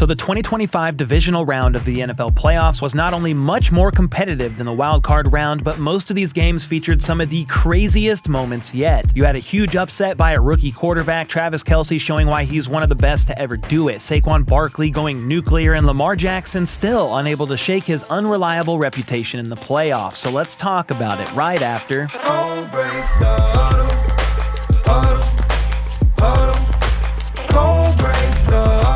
So the 2025 Divisional Round of the NFL playoffs was not only much more competitive than the wildcard round, but most of these games featured some of the craziest moments yet. You had a huge upset by a rookie quarterback, Travis Kelce showing why he's one of the best to ever do it, Saquon Barkley going nuclear, and Lamar Jackson still unable to shake his unreliable reputation in the playoffs. So let's talk about it right after.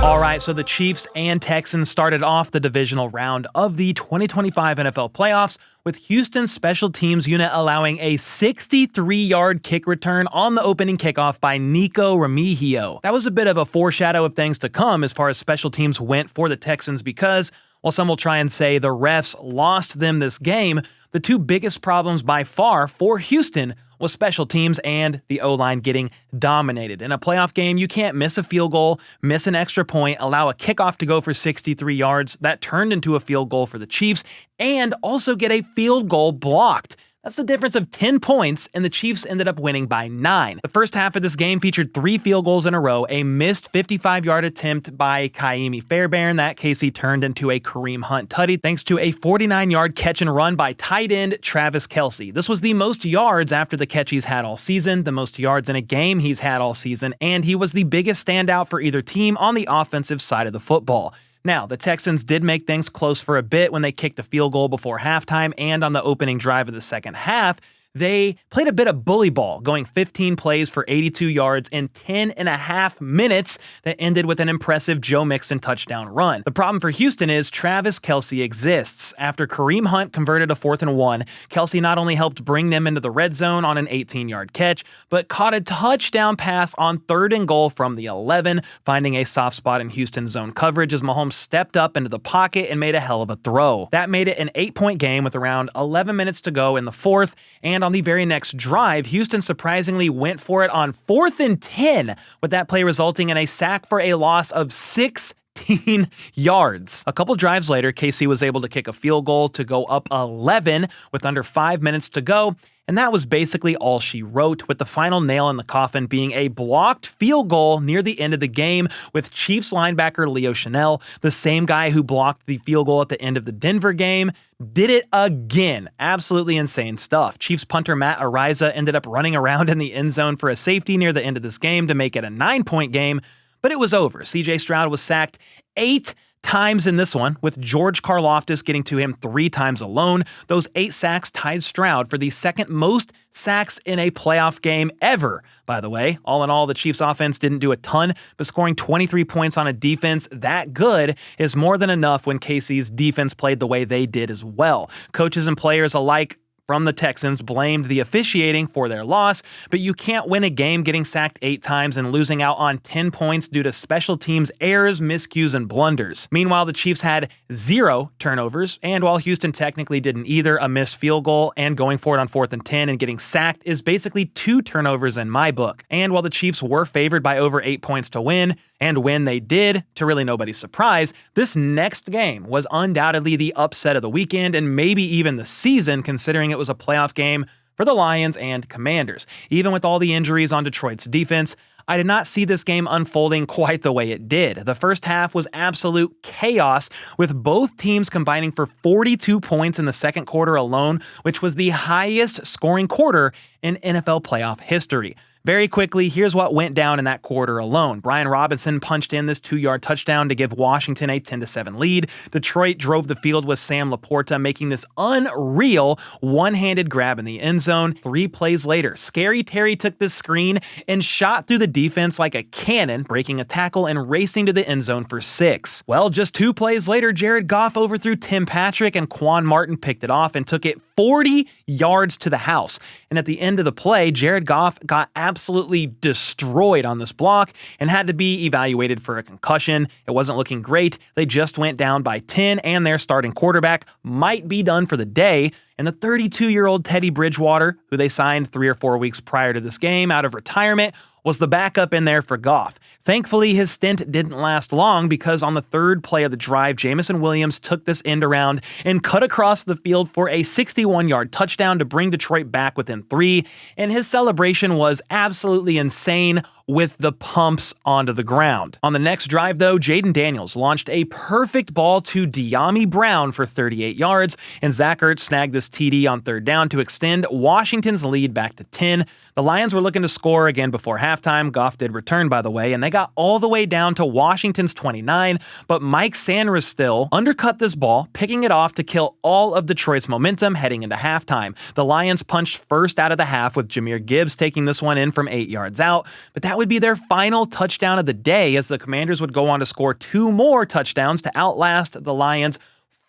Alright, so the Chiefs and Texans started off the divisional round of the 2025 NFL playoffs with Houston's special teams unit allowing a 63-yard kick return on the opening kickoff by Nico Remigio. That was a bit of a foreshadow of things to come as far as special teams went for the Texans because, while some will try and say the refs lost them this game, the two biggest problems by far for Houston was special teams and the O-line getting dominated. In a playoff game, you can't miss a field goal, miss an extra point, allow a kickoff to go for 63 yards. That turned into a field goal for the Chiefs, and also get a field goal blocked. That's the difference of 10 points, and the Chiefs ended up winning by 9. The first half of this game featured 3 field goals in a row, a missed 55-yard attempt by Ka'imi Fairbairn. That Casey turned into a Kareem Hunt tutty thanks to a 49-yard catch and run by tight end Travis Kelce. This was the most yards after the catch he's had all season, the most yards in a game he's had all season, and he was the biggest standout for either team on the offensive side of the football. Now, the Texans did make things close for a bit when they kicked a field goal before halftime, and on the opening drive of the second half, they played a bit of bully ball, going 15 plays for 82 yards in 10 and a half minutes that ended with an impressive Joe Mixon touchdown run. The problem for Houston is Travis Kelce exists. After Kareem Hunt converted a 4th and 1, Kelce not only helped bring them into the red zone on an 18-yard catch, but caught a touchdown pass on 3rd and goal from the 11, finding a soft spot in Houston's zone coverage as Mahomes stepped up into the pocket and made a hell of a throw. That made it an 8-point game with around 11 minutes to go in the fourth, and on the very next drive, Houston surprisingly went for it on 4th and 10, with that play resulting in a sack for a loss of 16 yards. A couple drives later, KC was able to kick a field goal to go up 11 with under 5 minutes to go, and that was basically all she wrote, with the final nail in the coffin being a blocked field goal near the end of the game with Chiefs linebacker Leo Chenal, the same guy who blocked the field goal at the end of the Denver game, did it again. Absolutely insane stuff. Chiefs punter Matt Araiza ended up running around in the end zone for a safety near the end of this game to make it a 9-point game, but it was over. CJ Stroud was sacked 8 times in this one, with George Karlaftis getting to him 3 times alone. Those 8 sacks tied Stroud for the second most sacks in a playoff game ever, by the way. All in all, the Chiefs offense didn't do a ton, but scoring 23 points on a defense that good is more than enough when KC's defense played the way they did as well. Coaches and players alike from the Texans blamed the officiating for their loss, but you can't win a game getting sacked 8 times and losing out on 10 points due to special teams errors, miscues, and blunders. Meanwhile, the Chiefs had 0 turnovers, and while Houston technically didn't either, a missed field goal and going for it on 4th and 10 and getting sacked is basically 2 turnovers in my book. And while the Chiefs were favored by over 8 points to win, and when they did, to really nobody's surprise, this next game was undoubtedly the upset of the weekend and maybe even the season, considering it was a playoff game for the Lions and Commanders. Even with all the injuries on Detroit's defense, I did not see this game unfolding quite the way it did. The first half was absolute chaos, with both teams combining for 42 points in the second quarter alone, which was the highest scoring quarter in NFL playoff history. Very quickly, here's what went down in that quarter alone. Brian Robinson punched in this 2-yard touchdown to give Washington a 10-7 lead. Detroit drove the field with Sam Laporta, making this unreal one-handed grab in the end zone. 3 plays later, Scary Terry took this screen and shot through the defense like a cannon, breaking a tackle and racing to the end zone for 6. Well, just 2 plays later, Jared Goff overthrew Tim Patrick and Quan Martin picked it off and took it 40 yards to the house. And at the end of the play, Jared Goff got absolutely destroyed on this block and had to be evaluated for a concussion. It wasn't looking great. They just went down by 10, and their starting quarterback might be done for the day. And the 32-year-old Teddy Bridgewater, who they signed 3 or 4 weeks prior to this game out of retirement, was the backup in there for Goff. Thankfully, his stint didn't last long because on the 3rd play of the drive, Jameson Williams took this end around and cut across the field for a 61-yard touchdown to bring Detroit back within 3, and his celebration was absolutely insane with the pumps onto the ground. On the next drive, though, Jaden Daniels launched a perfect ball to De'Ami Brown for 38 yards, and Zach Ertz snagged this TD on third down to extend Washington's lead back to 10. The Lions were looking to score again before halftime. Goff did return, by the way, and they got all the way down to Washington's 29, but Mike Sanderstill undercut this ball, picking it off to kill all of Detroit's momentum heading into halftime. The Lions punched first out of the half with Jahmyr Gibbs taking this one in from 8 yards out, but that would be their final touchdown of the day as the Commanders would go on to score 2 more touchdowns to outlast the Lions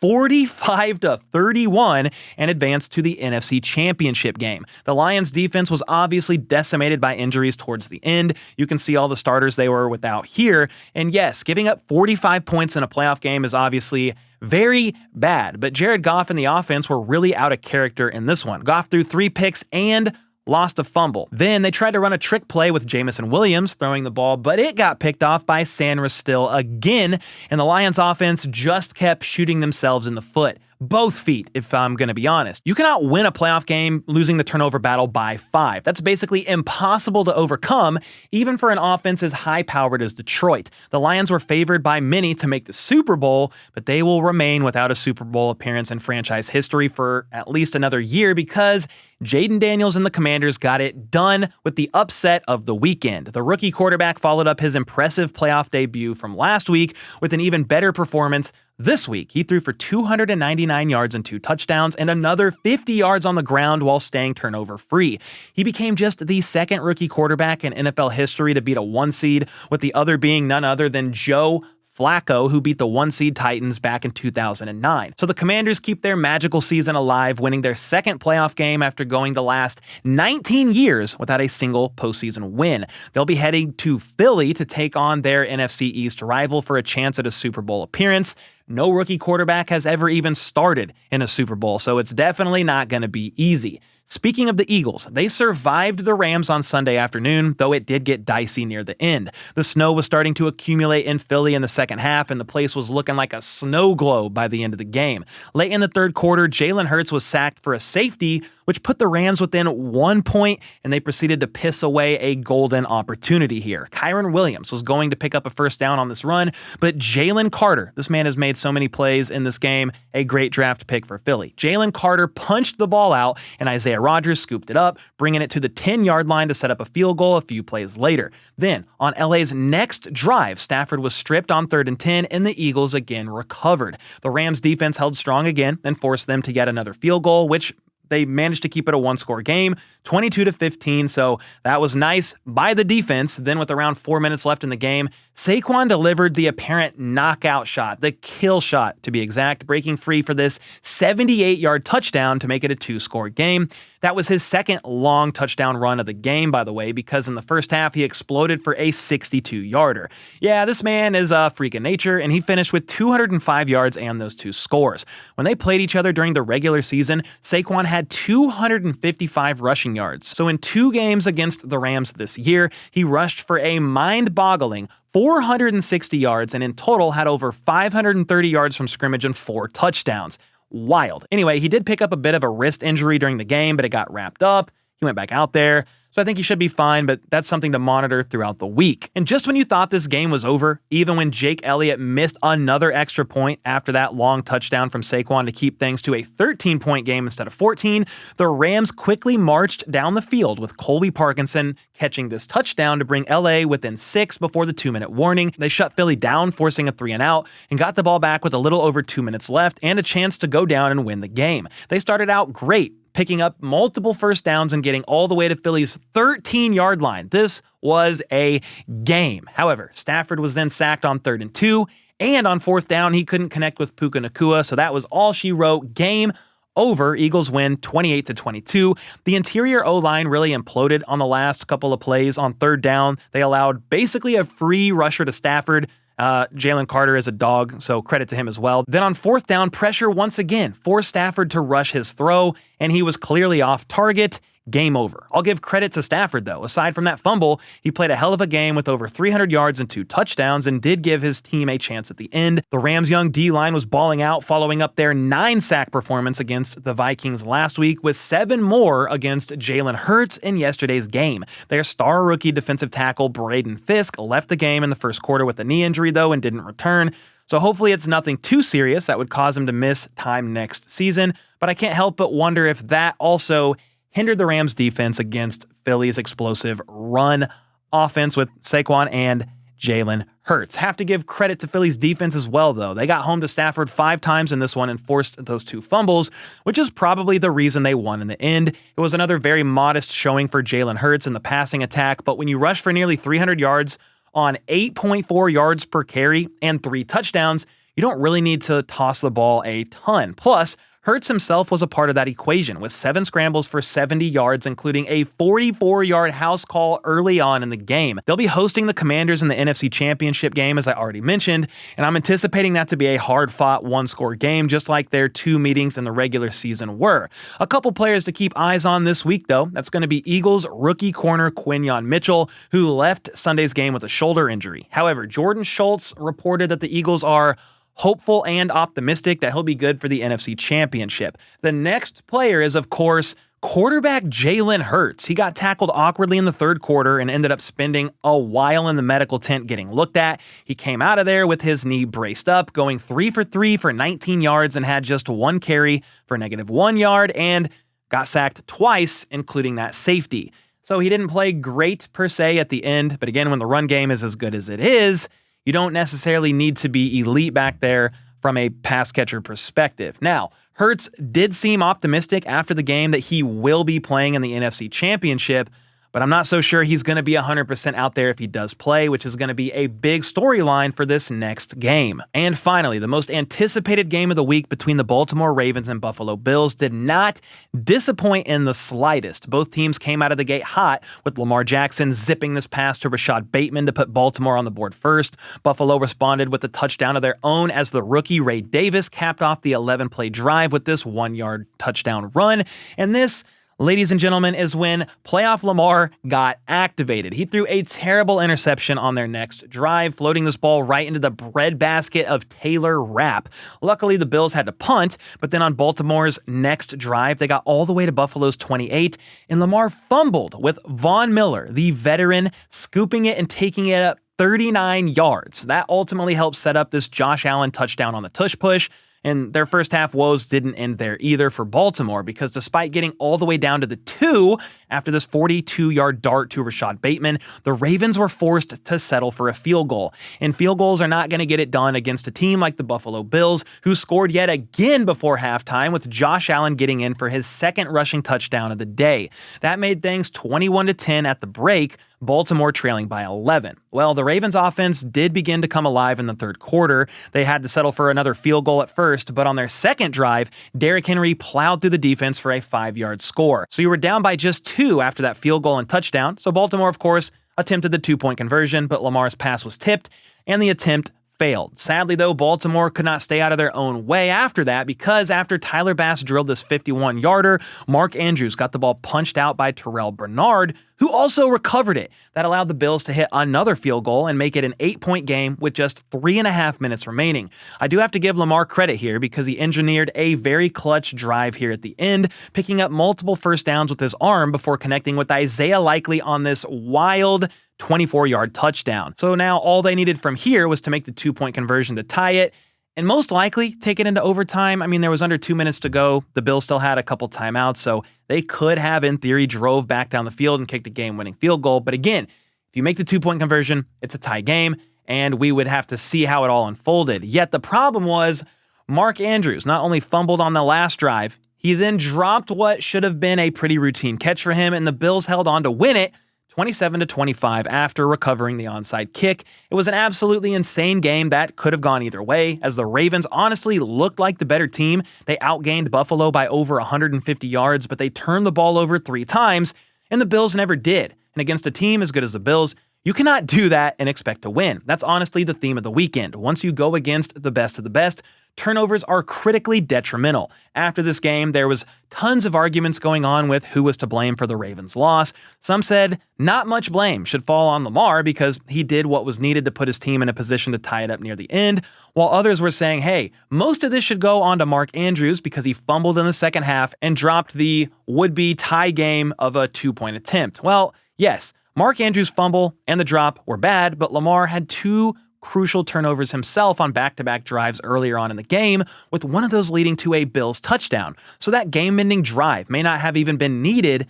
45-31 and advance to the NFC Championship game. The Lions defense was obviously decimated by injuries towards the end. You can see all the starters they were without here. And yes, giving up 45 points in a playoff game is obviously very bad, but Jared Goff and the offense were really out of character in this one. Goff threw 3 picks and lost a fumble. Then they tried to run a trick play with Jamison Williams throwing the ball, but it got picked off by Sanderstill again, and the Lions offense just kept shooting themselves in the foot. Both feet, if I'm going to be honest. You cannot win a playoff game losing the turnover battle by 5. That's basically impossible to overcome, even for an offense as high-powered as Detroit. The Lions were favored by many to make the Super Bowl, but they will remain without a Super Bowl appearance in franchise history for at least another year because Jaden Daniels and the Commanders got it done with the upset of the weekend. The rookie quarterback followed up his impressive playoff debut from last week with an even better performance this week. He threw for 299 yards and 2 touchdowns and another 50 yards on the ground while staying turnover-free. He became just the second rookie quarterback in NFL history to beat a 1 seed, with the other being none other than Joe Flacco, who beat the 1-seed Titans back in 2009. So the Commanders keep their magical season alive, winning their second playoff game after going the last 19 years without a single postseason win. They'll be heading to Philly to take on their NFC East rival for a chance at a Super Bowl appearance. No rookie quarterback has ever even started in a Super Bowl, so it's definitely not going to be easy. Speaking of the Eagles, they survived the Rams on Sunday afternoon, though it did get dicey near the end. The snow was starting to accumulate in Philly in the second half, and the place was looking like a snow globe by the end of the game. Late in the third quarter, Jalen Hurts was sacked for a safety, which put the Rams within 1 point, and they proceeded to piss away a golden opportunity here. Kyren Williams was going to pick up a first down on this run, but Jalen Carter, this man has made so many plays in this game, a great draft pick for Philly. Jalen Carter punched the ball out, and Isaiah Rodgers scooped it up, bringing it to the 10-yard line to set up a field goal a few plays later. Then, on LA's next drive, Stafford was stripped on 3rd and 10, and the Eagles again recovered. The Rams defense held strong again and forced them to get another field goal, which they managed to keep it a 1-score game, 22-15, so that was nice by the defense. Then with around 4 minutes left in the game, Saquon delivered the apparent knockout shot, the kill shot to be exact, breaking free for this 78-yard touchdown to make it a 2-score game. That was his second long touchdown run of the game, by the way, because in the first half, he exploded for a 62-yarder. Yeah, this man is a freak of nature, and he finished with 205 yards and those 2 scores. When they played each other during the regular season, Saquon had 255 rushing yards. So in 2 games against the Rams this year, he rushed for a mind-boggling 460 yards and in total had over 530 yards from scrimmage and 4 touchdowns. Wild. Anyway, he did pick up a bit of a wrist injury during the game, but it got wrapped up. He went back out there. So I think he should be fine, but that's something to monitor throughout the week. And just when you thought this game was over, even when Jake Elliott missed another extra point after that long touchdown from Saquon to keep things to a 13-point game instead of 14, the Rams quickly marched down the field with Colby Parkinson catching this touchdown to bring LA within 6 before the 2-minute warning. They shut Philly down, forcing a 3-and-out, and got the ball back with a little over 2 minutes left and a chance to go down and win the game. They started out great, picking up multiple first downs and getting all the way to Philly's 13-yard line. This was a game. However, Stafford was then sacked on 3rd and 2, and on 4th down, he couldn't connect with Puka Nacua, so that was all she wrote. Game over. Eagles win 28-22. The interior O-line really imploded on the last couple of plays. On 3rd down, they allowed basically a free rusher to Stafford. Jalen Carter is a dog, so credit to him as well. Then on 4th down, pressure once again forced Stafford to rush his throw, and he was clearly off target. game over. I'll give credit to Stafford, though. Aside from that fumble, he played a hell of a game with over 300 yards and 2 touchdowns and did give his team a chance at the end. The Rams' young D-line was balling out, following up their 9-sack performance against the Vikings last week, with 7 more against Jalen Hurts in yesterday's game. Their star rookie defensive tackle Braden Fiske left the game in the first quarter with a knee injury, though, and didn't return. So hopefully it's nothing too serious that would cause him to miss time next season, but I can't help but wonder if that also hindered the Rams' defense against Philly's explosive run offense with Saquon and Jalen Hurts. Have to give credit to Philly's defense as well, though. They got home to Stafford 5 times in this one and forced those 2 fumbles, which is probably the reason they won in the end. It was another very modest showing for Jalen Hurts in the passing attack, but when you rush for nearly 300 yards on 8.4 yards per carry and 3 touchdowns, you don't really need to toss the ball a ton. Plus, Hurts himself was a part of that equation with 7 scrambles for 70 yards, including a 44-yard house call early on in the game. They'll be hosting the Commanders in the NFC Championship game, as I already mentioned, and I'm anticipating that to be a hard-fought one-score game, just like their 2 meetings in the regular season were. A couple players to keep eyes on this week, though. That's going to be Eagles rookie corner Quinyon Mitchell, who left Sunday's game with a shoulder injury. However, Jordan Schultz reported that the Eagles are hopeful and optimistic that he'll be good for the NFC Championship. The next player is, of course, quarterback Jalen Hurts. He got tackled awkwardly in the third quarter and ended up spending a while in the medical tent getting looked at. He came out of there with his knee braced up, going 3 for 3 for 19 yards and had just 1 carry for -1 yard and got sacked twice, including that safety. So he didn't play great per se at the end, but again, when the run game is as good as it is, you don't necessarily need to be elite back there from a pass catcher perspective. Now, Hurts did seem optimistic after the game that he will be playing in the NFC Championship, but I'm not so sure he's going to be 100% out there if he does play, which is going to be a big storyline for this next game. And finally, the most anticipated game of the week between the Baltimore Ravens and Buffalo Bills did not disappoint in the slightest. Both teams came out of the gate hot, with Lamar Jackson zipping this pass to Rashad Bateman to put Baltimore on the board first. Buffalo responded with a touchdown of their own as the rookie Ray Davis capped off the 11-play drive with this 1-yard touchdown run. And this, ladies and gentlemen, is when playoff Lamar got activated. He threw a terrible interception on their next drive, floating this ball right into the breadbasket of Taylor Rapp. Luckily, the Bills had to punt, but then on Baltimore's next drive, they got all the way to Buffalo's 28, and Lamar fumbled with Von Miller, the veteran, scooping it and taking it up 39 yards. That ultimately helped set up this Josh Allen touchdown on the tush push. And their first half woes didn't end there either for Baltimore, because despite getting all the way down to the 2 after this 42-yard dart to Rashad Bateman, the Ravens were forced to settle for a field goal. And field goals are not going to get it done against a team like the Buffalo Bills, who scored yet again before halftime, with Josh Allen getting in for his 2nd rushing touchdown of the day. That made things 21-10 at the break, Baltimore trailing by 11. Well, the Ravens offense did begin to come alive in the third quarter. They had to settle for another field goal at first, but on their second drive, Derrick Henry plowed through the defense for a 5-yard score. So you were down by just 2 after that field goal and touchdown. So Baltimore, of course, attempted the 2-point conversion, but Lamar's pass was tipped, and the attempt failed. Sadly, though, Baltimore could not stay out of their own way after that, because after Tyler Bass drilled this 51-yarder, Mark Andrews got the ball punched out by Terrell Bernard, who also recovered it. That allowed the Bills to hit another field goal and make it an 8-point game with just 3.5 minutes remaining. I do have to give Lamar credit here, because he engineered a very clutch drive here at the end, picking up multiple first downs with his arm before connecting with Isaiah Likely on this wild 24-yard touchdown. So now all they needed from here was to make the 2-point conversion to tie it, and most likely take it into overtime. I mean, there was under 2 minutes to go. The Bills still had a couple timeouts, so they could have, in theory, drove back down the field and kicked a game-winning field goal. But again, if you make the 2-point conversion, it's a tie game, and we would have to see how it all unfolded. Yet the problem was Mark Andrews not only fumbled on the last drive, he then dropped what should have been a pretty routine catch for him, and the Bills held on to win it 27-25 after recovering the onside kick. It was an absolutely insane game that could have gone either way, as the Ravens honestly looked like the better team. They outgained Buffalo by over 150 yards, but they turned the ball over 3 times, and the Bills never did. And against a team as good as the Bills, you cannot do that and expect to win. That's honestly the theme of the weekend. Once you go against the best of the best, turnovers are critically detrimental. After this game, there was tons of arguments going on with who was to blame for the Ravens' loss. Some said not much blame should fall on Lamar because he did what was needed to put his team in a position to tie it up near the end, while others were saying, hey, most of this should go on to Mark Andrews because he fumbled in the second half and dropped the would-be tie game of a 2-point attempt. Well, yes, Mark Andrews' fumble and the drop were bad, but Lamar had 2 crucial turnovers himself on back-to-back drives earlier on in the game, with one of those leading to a Bills touchdown. So that game-ending drive may not have even been needed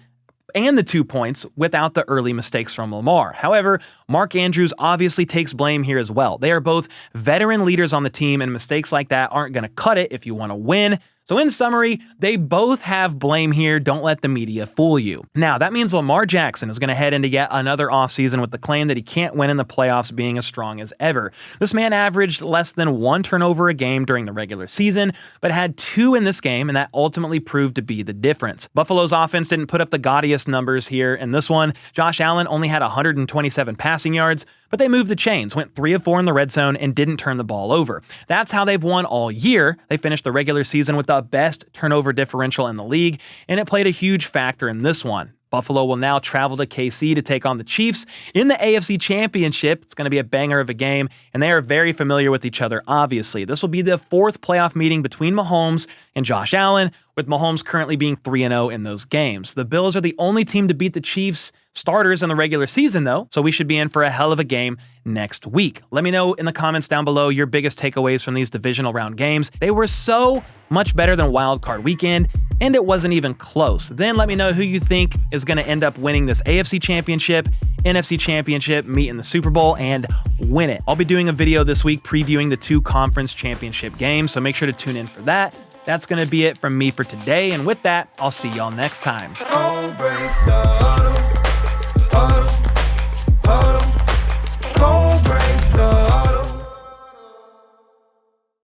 and the 2 points without the early mistakes from Lamar. However, Mark Andrews obviously takes blame here as well. They are both veteran leaders on the team, and mistakes like that aren't going to cut it if you want to win. So in summary, they both have blame here. Don't let the media fool you. Now, that means Lamar Jackson is going to head into yet another offseason with the claim that he can't win in the playoffs being as strong as ever. This man averaged less than 1 turnover a game during the regular season, but had 2 in this game, and that ultimately proved to be the difference. Buffalo's offense didn't put up the gaudiest numbers here in this one. Josh Allen only had 127 passing yards, but they moved the chains, went 3 of 4 in the red zone, and didn't turn the ball over. That's how they've won all year. They finished the regular season with the best turnover differential in the league, and it played a huge factor in this one. Buffalo will now travel to KC to take on the Chiefs in the AFC Championship. It's going to be a banger of a game, and they are very familiar with each other, obviously. This will be the 4th playoff meeting between Mahomes and Josh Allen, with Mahomes currently being 3-0 in those games. The Bills are the only team to beat the Chiefs starters in the regular season, though, so we should be in for a hell of a game next week. Let me know in the comments down below your biggest takeaways from these divisional round games. They were so much better than Wild Card Weekend, and it wasn't even close. Then let me know who you think is going to end up winning this AFC Championship, NFC Championship, meet in the Super Bowl, and win it. I'll be doing a video this week previewing the 2 conference championship games, so make sure to tune in for that. That's going to be it from me for today, and with that, I'll see y'all next time.